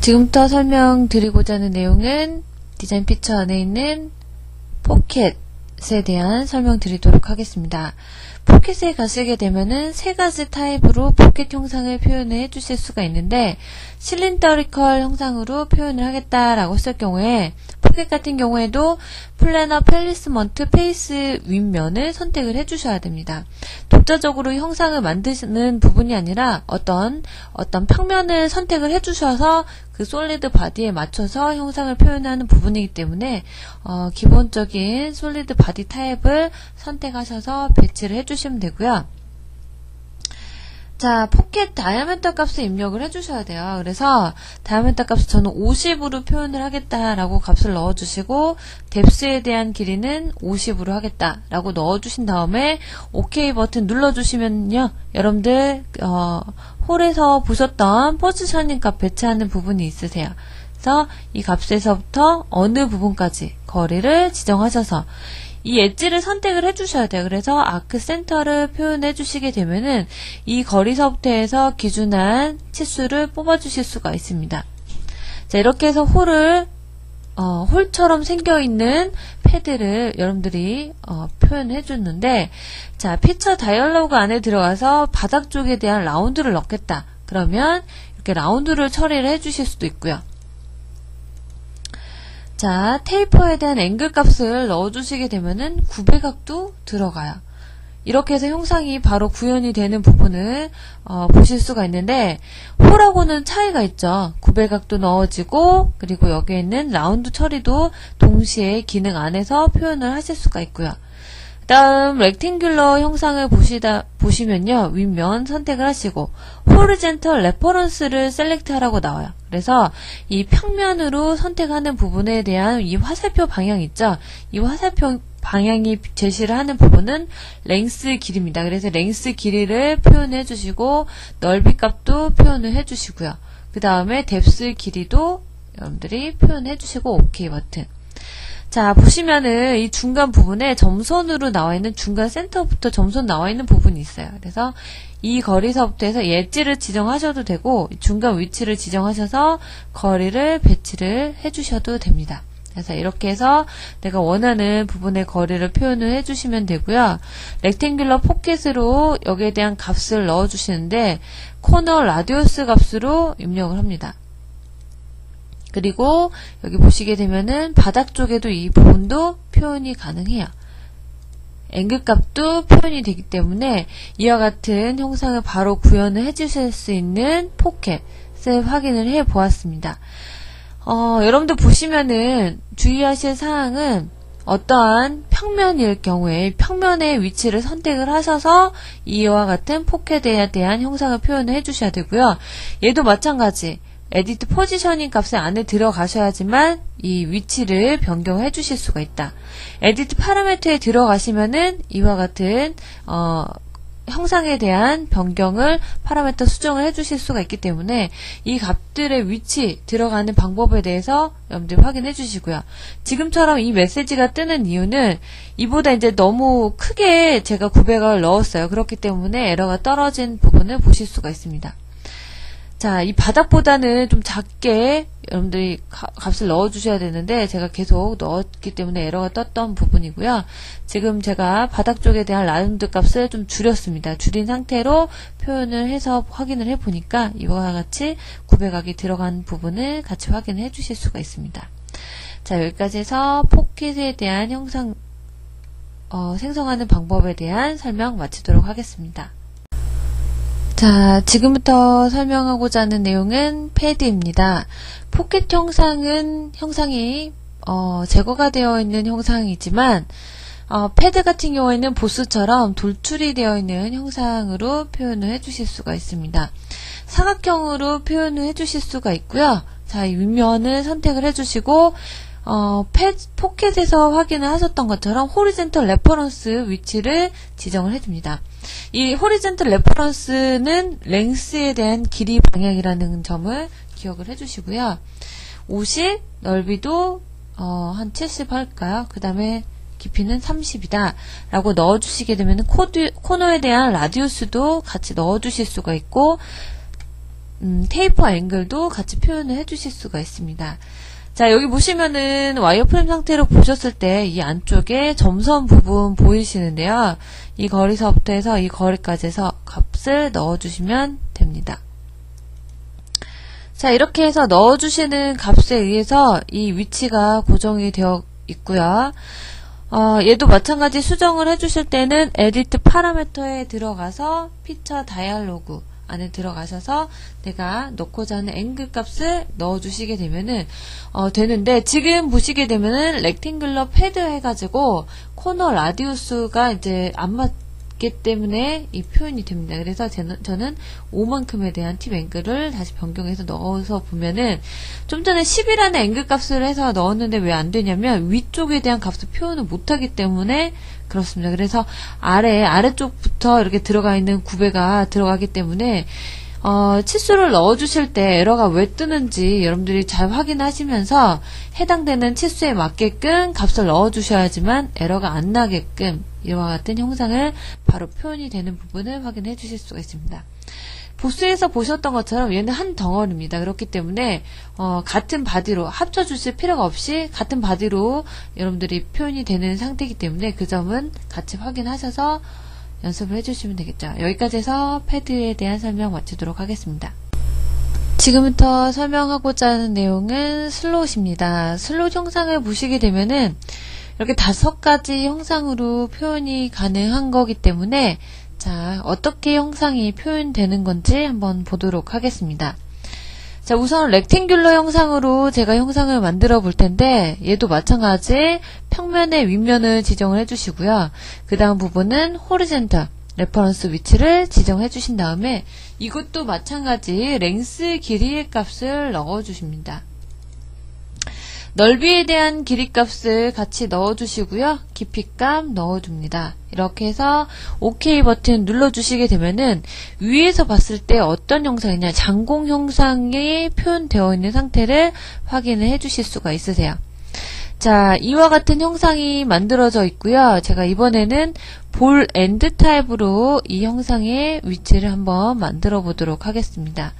지금부터 설명드리고자 하는 내용은 디자인 피처 안에 있는 포켓에 대한 설명드리도록 하겠습니다. 포켓에 가시게 되면은 세 가지 타입으로 포켓 형상을 표현을 해주실 수가 있는데, 실린더리컬 형상으로 표현을 하겠다라고 했을 경우에 포켓 같은 경우에도 플래너 플레이스먼트 페이스 윗면을 선택을 해주셔야 됩니다. 독자적으로 형상을 만드는 부분이 아니라 어떤 평면을 선택을 해주셔서 그 솔리드 바디에 맞춰서 형상을 표현하는 부분이기 때문에 기본적인 솔리드 바디 타입을 선택하셔서 배치를 해주시면 되고요. 자, 포켓 다이아메터 값을 입력을 해주셔야 돼요. 그래서 다이아메터 값을 저는 50으로 표현을 하겠다라고 값을 넣어주시고, 뎁스에 대한 길이는 50으로 하겠다라고 넣어주신 다음에 OK 버튼 눌러주시면요, 여러분들 홀에서 보셨던 포지셔닝 값 배치하는 부분이 있으세요. 그래서 이 값에서부터 어느 부분까지 거리를 지정하셔서 이 엣지를 선택을 해주셔야 돼요. 그래서 아크 센터를 표현해 주시게 되면은 이 거리서부터 해서 기준한 치수를 뽑아주실 수가 있습니다. 자, 이렇게 해서 홀처럼 생겨있는 패드를 여러분들이 표현해 줬는데, 자, 피처 다이얼로그 안에 들어가서 바닥 쪽에 대한 라운드를 넣겠다. 그러면 이렇게 라운드를 처리를 해 주실 수도 있고요. 자, 테이퍼에 대한 앵글 값을 넣어주시게 되면은 구배각도 들어가요. 이렇게 해서 형상이 바로 구현이 되는 부분을 보실 수가 있는데, 홀하고는 차이가 있죠. 구배각도 넣어지고, 그리고 여기에 있는 라운드 처리도 동시에 기능 안에서 표현을 하실 수가 있고요. 다음 렉탱귤러 형상을 보시면요, 윗면 선택을 하시고 호리젠털 레퍼런스를 셀렉트 하라고 나와요. 그래서 이 평면으로 선택하는 부분에 대한 이 화살표 방향 있죠. 이 화살표 방향이 제시를 하는 부분은 랭스 길이입니다. 그래서 랭스 길이를 표현해 주시고, 넓이 값도 표현을 해 주시고요. 그 다음에 뎁스 길이도 여러분들이 표현해 주시고 OK 버튼. 자, 보시면은 이 중간 부분에 점선으로 나와 있는, 중간 센터부터 점선 나와 있는 부분이 있어요. 그래서 이 거리서부터 해서 엣지를 지정하셔도 되고, 중간 위치를 지정하셔서 거리를 배치를 해주셔도 됩니다. 그래서 이렇게 해서 내가 원하는 부분의 거리를 표현을 해주시면 되고요. 렉탱귤러 포켓으로 여기에 대한 값을 넣어주시는데, 코너 라디우스 값으로 입력을 합니다. 그리고 여기 보시게 되면은 바닥 쪽에도 이 부분도 표현이 가능해요. 앵글 값도 표현이 되기 때문에 이와 같은 형상을 바로 구현을 해주실 수 있는 포켓을 확인을 해 보았습니다. 여러분들 보시면은 주의하실 사항은, 어떠한 평면일 경우에 평면의 위치를 선택을 하셔서 이와 같은 포켓에 대한 형상을 표현을 해주셔야 되고요. 얘도 마찬가지. 에디트 포지셔닝 값을 안에 들어가셔야지만 이 위치를 변경해 주실 수가 있다. 에디트 파라미터에 들어가시면은 이와 같은 형상에 대한 변경을 파라미터 수정을 해 주실 수가 있기 때문에 이 값들의 위치 들어가는 방법에 대해서 여러분들 확인해 주시고요. 지금처럼 이 메시지가 뜨는 이유는 이보다 이제 너무 크게 제가 구배각을 넣었어요. 그렇기 때문에 에러가 떨어진 부분을 보실 수가 있습니다. 자, 이 바닥보다는 좀 작게 여러분들이 값을 넣어주셔야 되는데, 제가 계속 넣었기 때문에 에러가 떴던 부분이고요. 지금 제가 바닥 쪽에 대한 라운드 값을 좀 줄였습니다. 줄인 상태로 표현을 해서 확인을 해보니까 이와 같이 구배각이 들어간 부분을 같이 확인해 주실 수가 있습니다. 자, 여기까지 해서 포켓에 대한 형상 생성하는 방법에 대한 설명 마치도록 하겠습니다. 자, 지금부터 설명하고자 하는 내용은 패드입니다. 포켓 형상이 제거가 되어 있는 형상이지만, 패드 같은 경우에는 보스처럼 돌출이 되어 있는 형상으로 표현을 해주실 수가 있습니다. 사각형으로 표현을 해주실 수가 있고요. 자, 이 윗면을 선택을 해주시고, 포켓에서 확인을 하셨던 것처럼 호리젠털 레퍼런스 위치를 지정을 해줍니다. 이 호리젠털 레퍼런스는 랭스에 대한 길이 방향이라는 점을 기억을 해주시고요. 50, 넓이도 한 70 할까요? 그 다음에 깊이는 30이다 라고 넣어주시게 되면 코너에 대한 라디우스도 같이 넣어주실 수가 있고, 테이퍼 앵글도 같이 표현을 해주실 수가 있습니다. 자, 여기 보시면은 와이어프레임 상태로 보셨을 때 이 안쪽에 점선 부분 보이시는데요. 이 거리서부터 해서 이 거리까지 해서 값을 넣어주시면 됩니다. 자, 이렇게 해서 넣어주시는 값에 의해서 이 위치가 고정이 되어 있고요. 얘도 마찬가지 수정을 해주실 때는 에디트 파라미터에 들어가서 피처 다이얼로그 안에 들어가셔서 내가 넣고자 하는 앵글 값을 넣어주시게 되면은 되는데, 지금 보시게 되면은 렉탱글러 패드 해가지고 코너 라디우스가 이제 안 맞기 때문에 이 표현이 됩니다. 그래서 저는 5만큼에 대한 팁 앵글을 다시 변경해서 넣어서 보면은, 좀 전에 10이라는 앵글 값을 해서 넣었는데 왜 안 되냐면 위쪽에 대한 값을 표현을 못하기 때문에 그렇습니다. 그래서 아래쪽부터 이렇게 들어가 있는 구배가 들어가기 때문에 치수를 넣어주실 때 에러가 왜 뜨는지 여러분들이 잘 확인하시면서 해당되는 치수에 맞게끔 값을 넣어주셔야지만 에러가 안 나게끔 이와 같은 형상을 바로 표현이 되는 부분을 확인해 주실 수가 있습니다. 보스에서 보셨던 것처럼 얘는 한 덩어리입니다. 그렇기 때문에 같은 바디로 합쳐주실 필요가 없이 같은 바디로 여러분들이 표현이 되는 상태이기 때문에 그 점은 같이 확인하셔서 연습을 해주시면 되겠죠. 여기까지 해서 패드에 대한 설명 마치도록 하겠습니다. 지금부터 설명하고자 하는 내용은 슬롯입니다. 슬롯 형상을 보시게 되면은 이렇게 5가지 형상으로 표현이 가능한 거기 때문에, 자, 어떻게 형상이 표현되는 건지 한번 보도록 하겠습니다. 자, 우선 렉탱귤러 형상으로 제가 형상을 만들어 볼 텐데, 얘도 마찬가지 평면의 윗면을 지정을 해주시고요. 그 다음 부분은 호리젠탈 레퍼런스 위치를 지정해 주신 다음에 이것도 마찬가지 랭스 길이의 값을 넣어 주십니다. 넓이에 대한 길이 값을 같이 넣어주시고요. 깊이값 넣어줍니다. 이렇게 해서 OK 버튼 눌러주시게 되면은 위에서 봤을 때 어떤 형상이냐, 장공 형상이 표현되어 있는 상태를 확인을 해주실 수가 있으세요. 자, 이와 같은 형상이 만들어져 있고요. 제가 이번에는 볼 엔드 타입으로 이 형상의 위치를 한번 만들어 보도록 하겠습니다.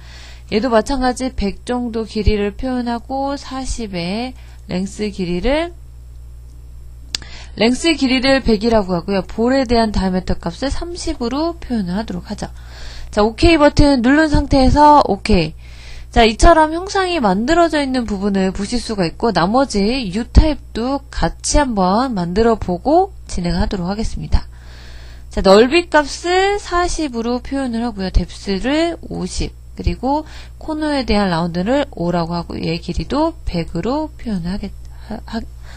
얘도 마찬가지 100 정도 길이를 표현하고 40의 랭스 길이를 100이라고 하고요. 볼에 대한 다이아미터 값을 30으로 표현을 하도록 하죠. 자, OK 버튼 누른 상태에서 OK. 자, 이처럼 형상이 만들어져 있는 부분을 보실 수가 있고, 나머지 U 타입도 같이 한번 만들어 보고 진행하도록 하겠습니다. 자, 넓이 값을 40으로 표현을 하고요. 뎁스를 50. 그리고 코너에 대한 라운드를 5라고 하고 얘 길이도 100으로 표현을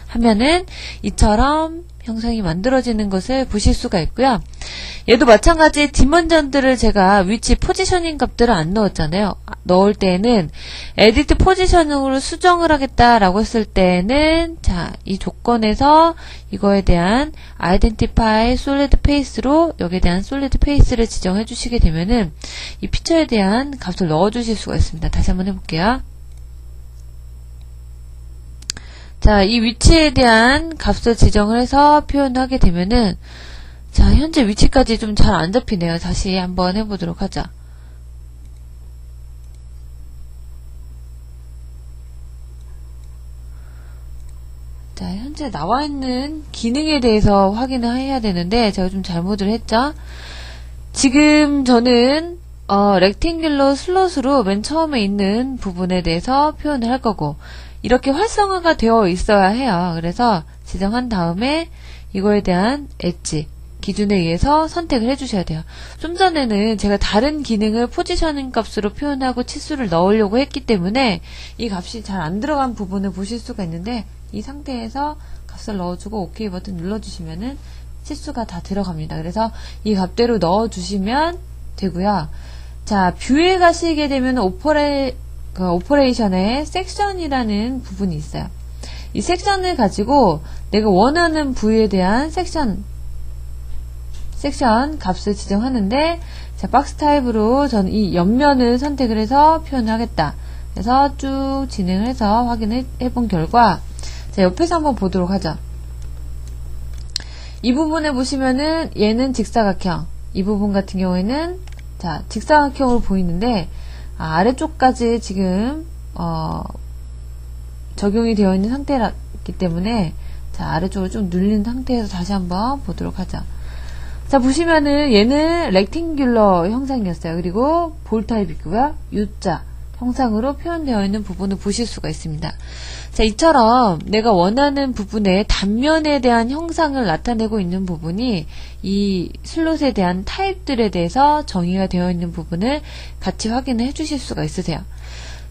하면은 이처럼 형상이 만들어지는 것을 보실 수가 있고요. 얘도 마찬가지 디먼전들을 제가 위치 포지셔닝 값들을 안 넣었잖아요. 넣을 때는 에디트 포지셔닝으로 수정을 하겠다라고 했을 때는, 자, 이 조건에서 이거에 대한 아이덴티파이 솔리드 페이스로 여기에 대한 솔리드 페이스를 지정해 주시게 되면은 이 피처에 대한 값을 넣어 주실 수가 있습니다. 다시 한번 해볼게요. 자, 이 위치에 대한 값을 지정을 해서 표현하게 되면은, 자, 현재 위치까지 좀 잘 안 잡히네요. 다시 한번 해보도록 하죠. 자, 현재 나와 있는 기능에 대해서 확인을 해야 되는데 제가 좀 잘못을 했죠. 지금 저는 렉탱귤러 슬롯으로 맨 처음에 있는 부분에 대해서 표현을 할 거고, 이렇게 활성화가 되어 있어야 해요. 그래서 지정한 다음에 이거에 대한 엣지 기준에 의해서 선택을 해주셔야 돼요. 좀 전에는 제가 다른 기능을 포지셔닝 값으로 표현하고 치수를 넣으려고 했기 때문에 이 값이 잘 안 들어간 부분을 보실 수가 있는데, 이 상태에서 값을 넣어주고 OK 버튼 눌러주시면은 치수가 다 들어갑니다. 그래서 이 값대로 넣어주시면 되고요. 자, 뷰에 가시게 되면 오퍼레이션에 섹션이라는 부분이 있어요. 이 섹션을 가지고 내가 원하는 부위에 대한 섹션 값을 지정하는데, 자, 박스 타입으로 저는 이 옆면을 선택을 해서 표현을 하겠다. 그래서 쭉 진행을 해서 확인해 본 결과, 자, 옆에서 한번 보도록 하죠. 이 부분에 보시면은 얘는 직사각형, 이 부분 같은 경우에는, 자, 직사각형으로 보이는데, 아래쪽까지 지금 적용이 되어 있는 상태이기 때문에 자, 아래쪽을 좀 눌린 상태에서 다시 한번 보도록 하자. 자, 보시면은 얘는 렉탱귤러 형상이었어요. 그리고 볼 타입이고요. U자 형상으로 표현되어 있는 부분을 보실 수가 있습니다. 자, 이처럼 내가 원하는 부분의 단면에 대한 형상을 나타내고 있는 부분이 이 슬롯에 대한 타입들에 대해서 정의가 되어 있는 부분을 같이 확인을 해 주실 수가 있으세요.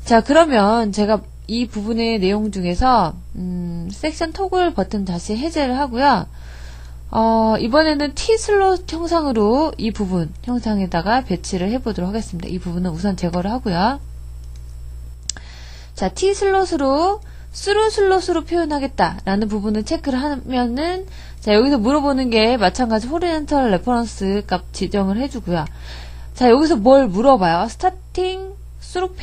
자, 그러면 제가 이 부분의 내용 중에서 섹션 토글 버튼 다시 해제를 하고요. 이번에는 T 슬롯 형상으로 이 부분 형상에다가 배치를 해보도록 하겠습니다. 이 부분은 우선 제거를 하고요. 자, T 슬롯으로 스루 슬롯으로 표현하겠다라는 부분을 체크를 하면은 자, 여기서 물어보는 게 마찬가지 호리젠털 레퍼런스 값 지정을 해주고요. 자, 여기서 뭘 물어봐요? 스타팅 스루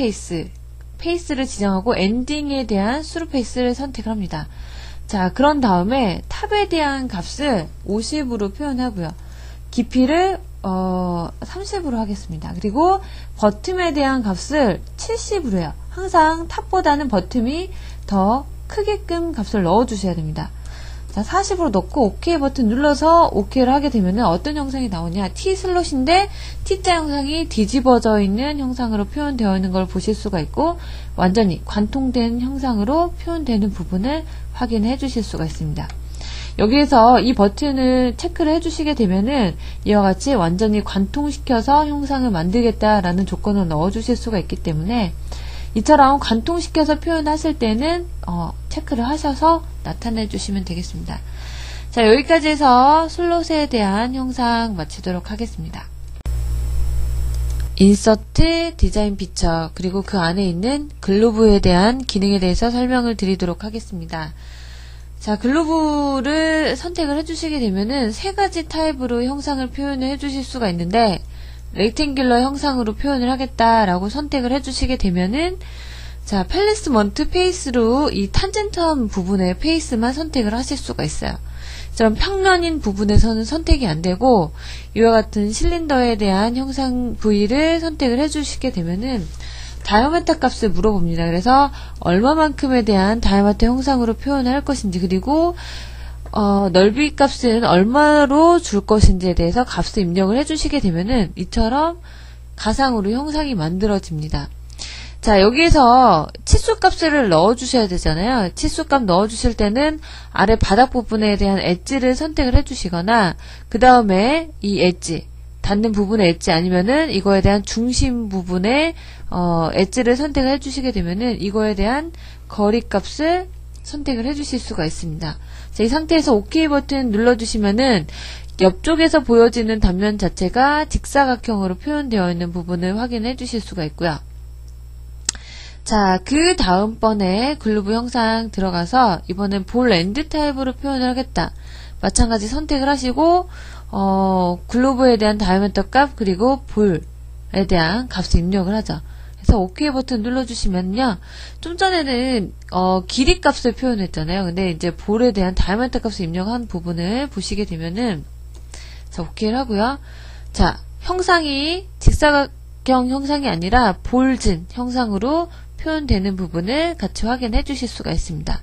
페이스를 지정하고 엔딩에 대한 스루 페이스를 선택을 합니다. 자, 그런 다음에 탑에 대한 값을 50으로 표현하고요. 깊이를 30으로 하겠습니다. 그리고 버텀에 대한 값을 70으로 해요. 항상 탑보다는 버텀이 더 크게끔 값을 넣어주셔야 됩니다. 자, 40으로 넣고 OK 버튼 눌러서 OK를 하게 되면 어떤 형상이 나오냐? T 슬롯인데 T자 형상이 뒤집어져 있는 형상으로 표현되어 있는 걸 보실 수가 있고 완전히 관통된 형상으로 표현되는 부분을 확인해 주실 수가 있습니다. 여기에서 이 버튼을 체크를 해주시게 되면은 이와 같이 완전히 관통시켜서 형상을 만들겠다라는 조건을 넣어주실 수가 있기 때문에 이처럼 관통시켜서 표현하실 때는 체크를 하셔서 나타내 주시면 되겠습니다. 자, 여기까지 해서 슬롯에 대한 형상 마치도록 하겠습니다. 인서트, 디자인 피처, 그리고 그 안에 있는 글루브에 대한 기능에 대해서 설명을 드리도록 하겠습니다. 자, 글루브를 선택을 해주시게 되면은 세 가지 타입으로 형상을 표현을 해주실 수가 있는데 렉탱귤러 형상으로 표현을 하겠다라고 선택을 해주시게 되면은 자, 플레이스먼트 페이스로 이 탄젠텀 부분의 페이스만 선택을 하실 수가 있어요. 좀 평면인 부분에서는 선택이 안 되고 이와 같은 실린더에 대한 형상 부위를 선택을 해주시게 되면은 다이아메터 값을 물어봅니다. 그래서 얼마만큼에 대한 다이아메터 형상으로 표현을 할 것인지 그리고 넓이 값은 얼마로 줄 것인지에 대해서 값을 입력을 해주시게 되면은 이처럼 가상으로 형상이 만들어집니다. 자, 여기에서 치수 값을 넣어주셔야 되잖아요. 치수 값 넣어주실 때는 아래 바닥 부분에 대한 엣지를 선택을 해주시거나 그 다음에 이 엣지 닿는 부분의 엣지 아니면은 이거에 대한 중심 부분의 엣지를 선택을 해주시게 되면은 이거에 대한 거리 값을 선택을 해주실 수가 있습니다. 자, 이 상태에서 OK 버튼 눌러주시면은 옆쪽에서 보여지는 단면 자체가 직사각형으로 표현되어 있는 부분을 확인해 주실 수가 있고요. 자, 그 다음번에 글루브 형상 들어가서 이번엔 볼 엔드 타입으로 표현을 하겠다. 마찬가지 선택을 하시고 글루브에 대한 다이아메터 값 그리고 볼에 대한 값을 입력을 하죠. 그래서 OK 버튼 눌러주시면요. 좀 전에는 길이 값을 표현했잖아요. 근데 이제 볼에 대한 다이아메터 값을 입력한 부분을 보시게 되면은 자, OK를 하고요. 자, 형상이 직사각형 형상이 아니라 볼진 형상으로 표현되는 부분을 같이 확인해 주실 수가 있습니다.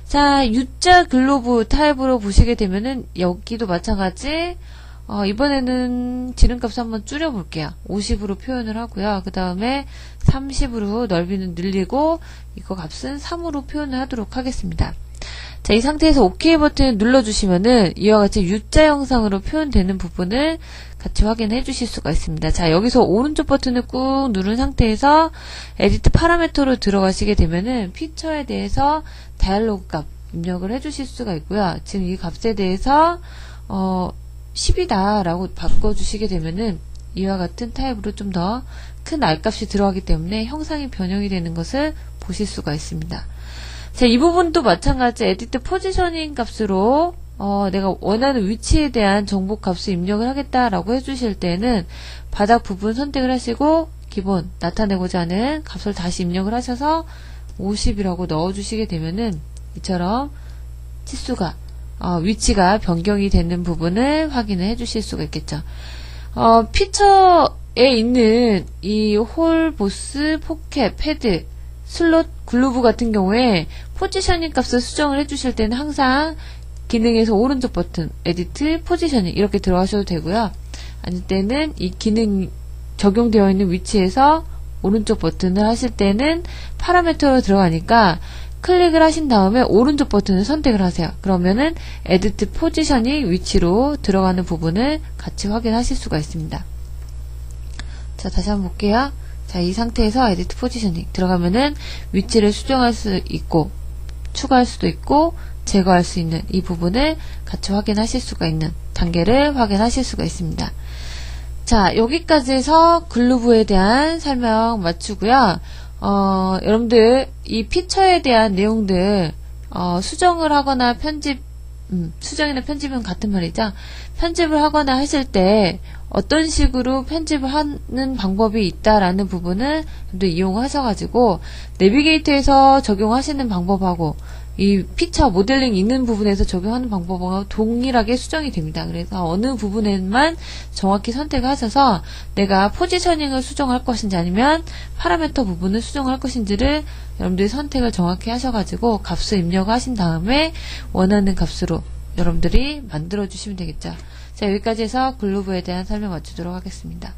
자, U자 글로브 타입으로 보시게 되면은 여기도 마찬가지 이번에는 지름값을 한번 줄여볼게요. 50으로 표현을 하고요. 그 다음에 30으로 넓이는 늘리고 이거 값은 3으로 표현을 하도록 하겠습니다. 자, 이 상태에서 OK 버튼을 눌러주시면은 이와 같이 U자 형상으로 표현되는 부분을 같이 확인해 주실 수가 있습니다. 자, 여기서 오른쪽 버튼을 꾹 누른 상태에서 에디트 파라미터로 들어가시게 되면은 피처에 대해서 다이얼로그 값 입력을 해 주실 수가 있고요. 지금 이 값에 대해서 10이다 라고 바꿔주시게 되면은 이와 같은 타입으로 좀 더 큰 R값이 들어가기 때문에 형상이 변형이 되는 것을 보실 수가 있습니다. 자, 이 부분도 마찬가지 에디트 포지셔닝 값으로 내가 원하는 위치에 대한 정보 값을 입력을 하겠다라고 해주실 때는 바닥 부분 선택을 하시고 기본 나타내고자 하는 값을 다시 입력을 하셔서 50이라고 넣어주시게 되면은 이처럼 치수가 위치가 변경이 되는 부분을 확인을 해주실 수가 있겠죠. 피처 있는 이 홀, 보스, 포켓, 패드, 슬롯, 글루브 같은 경우에 포지셔닝 값을 수정을 해주실 때는 항상 기능에서 오른쪽 버튼, 에디트, 포지셔닝 이렇게 들어가셔도 되고요. 아닐 때는 이 기능 적용되어 있는 위치에서 오른쪽 버튼을 하실 때는 파라미터로 들어가니까 클릭을 하신 다음에 오른쪽 버튼을 선택을 하세요. 그러면은 에디트 포지셔닝 위치로 들어가는 부분을 같이 확인하실 수가 있습니다. 자, 다시 한번 볼게요. 자, 이 상태에서 에디트 포지셔닝 들어가면은 위치를 수정할 수 있고 추가할 수도 있고 제거할 수 있는 이 부분을 같이 확인하실 수가 있는 단계를 확인하실 수가 있습니다. 자, 여기까지 해서 글루브에 대한 설명 마치고요. 여러분들 이 피처에 대한 내용들 수정을 하거나 편집 수정이나 편집은 같은 말이죠. 편집을 하거나 하실 때 어떤 식으로 편집을 하는 방법이 있다라는 부분을 이용하셔가지고 내비게이터에서 적용하시는 방법하고 이 피처 모델링 있는 부분에서 적용하는 방법과 동일하게 수정이 됩니다. 그래서 어느 부분에만 정확히 선택을 하셔서 내가 포지셔닝을 수정할 것인지 아니면 파라미터 부분을 수정할 것인지를 여러분들이 선택을 정확히 하셔가지고 값을 입력하신 다음에 원하는 값으로 여러분들이 만들어 주시면 되겠죠. 자, 여기까지 해서 글루브에 대한 설명 마치도록 하겠습니다.